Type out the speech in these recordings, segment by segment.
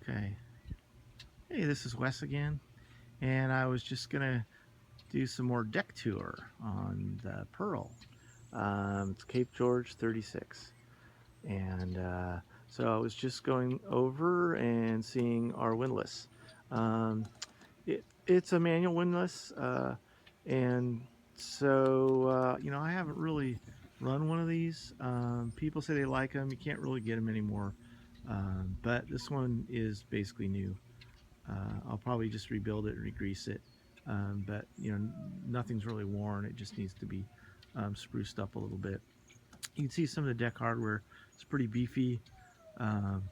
Okay. Hey, this is Wes again, and I was just gonna do some more deck tour on the Pearl. It's Cape George 36, and so I was just going over and seeing our windlass. Um, it's a manual windlass, and so I haven't really run one of these. People say they like them. You can't really get them anymore, but this one is basically new. I'll probably just rebuild it and re-grease it. But nothing's really worn. It just needs to be spruced up a little bit. You can see some of the deck hardware. It's pretty beefy. Um,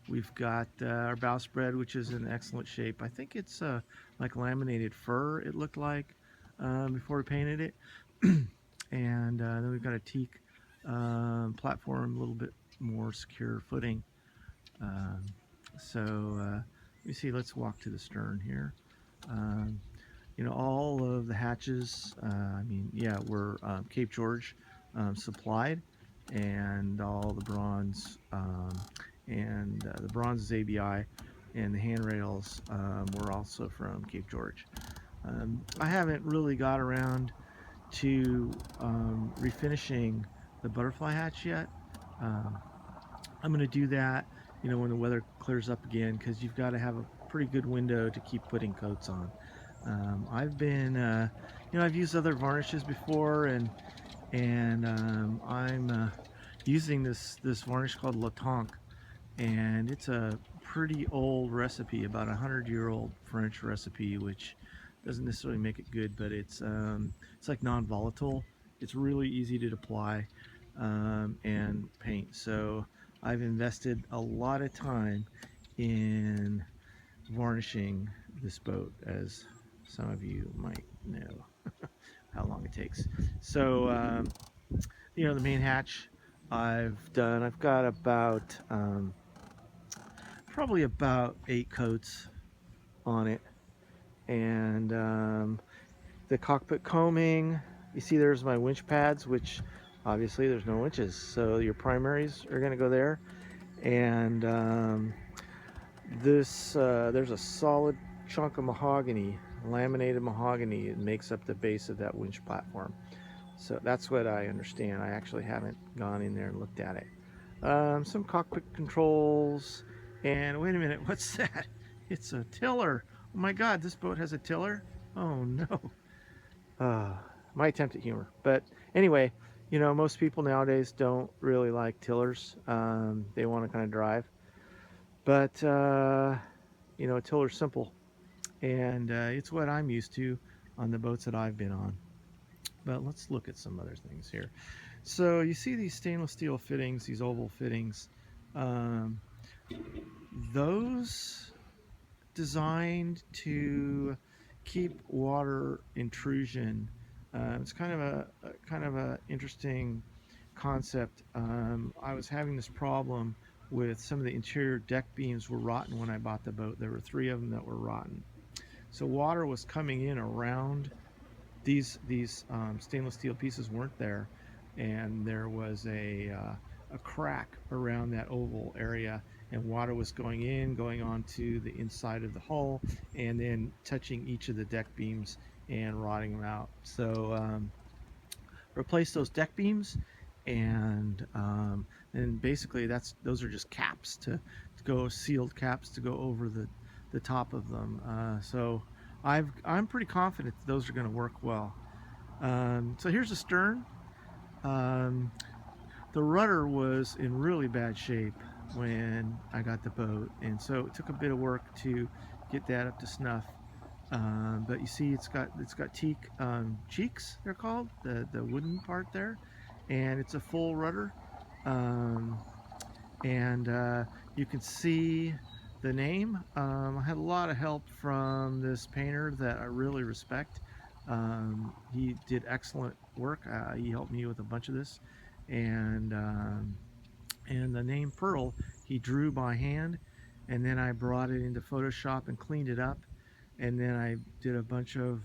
we've got our bowsprit, which is in excellent shape. I think it's like laminated fur, it looked like, before we painted it. And then we've got a teak platform, a little bit more secure footing. Um, let me see, let's walk to the stern here. Um, all of the hatches, were Cape George supplied, and all the bronze, and the bronze is ABI, and the handrails were also from Cape George. I haven't really got around to refinishing the butterfly hatch yet. Um, I'm going to do that, when the weather clears up again, because you've got to have a pretty good window to keep putting coats on. I've been, I've used other varnishes before, and I'm using this varnish called La Tonque, and it's a pretty old recipe, about 100-year-old French recipe, which doesn't necessarily make it good, but it's like non-volatile. It's really easy to apply and paint. So I've invested a lot of time in varnishing this boat, as some of you might know how long it takes. So the main hatch I've got about probably about 8 coats on it, and the cockpit combing, you see there's my winch pads, which obviously there's no winches, so your primaries are going to go there. And there's a solid chunk of mahogany, laminated mahogany. It makes up the base of that winch platform. So that's what I understand. I actually haven't gone in there and looked at it. Some cockpit controls, and wait a minute, what's that? It's a tiller. Oh my God, this boat has a tiller? Oh no. Uh, my attempt at humor. But anyway, most people nowadays don't really like tillers. They want to kind of drive. But, a tiller's simple. And it's what I'm used to on the boats that I've been on. But let's look at some other things here. So you see these stainless steel fittings, these oval fittings. Um, those designed to keep water intrusion. It's kind of a interesting concept. I was having this problem with some of the interior deck beams were rotten when I bought the boat. There were 3 of them that were rotten. So water was coming in around these stainless steel pieces weren't there, and there was a crack around that oval area, and water was going in, going onto the inside of the hull, and then touching each of the deck beams and rotting them out. So replace those deck beams, and basically those are just caps to go, sealed caps to go over the top of them. So I'm pretty confident that those are going to work well. So here's the stern. Um, the rudder was in really bad shape when I got the boat, and so it took a bit of work to get that up to snuff. But you see, it's got teak cheeks. They're called the wooden part there, and it's a full rudder. Um, and you can see the name. I had a lot of help from this painter that I really respect. He did excellent work. He helped me with a bunch of this, and the name Pearl he drew by hand, and then I brought it into Photoshop and cleaned it up, and then I did a bunch of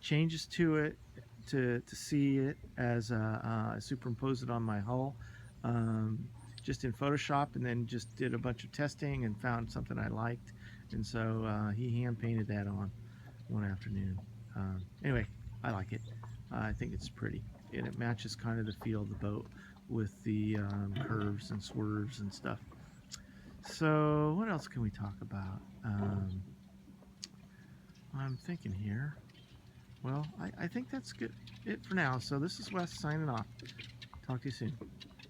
changes to it to see it as superimpose it on my hull. Um, just in Photoshop, and then just did a bunch of testing and found something I liked, and so he hand painted that on one afternoon. Anyway, I like it. I think it's pretty, and it matches kind of the feel of the boat with the curves and swerves and stuff. So what else can we talk about? I'm thinking here. Well, I think that's good it for now. So this is Wes signing off. Talk to you soon.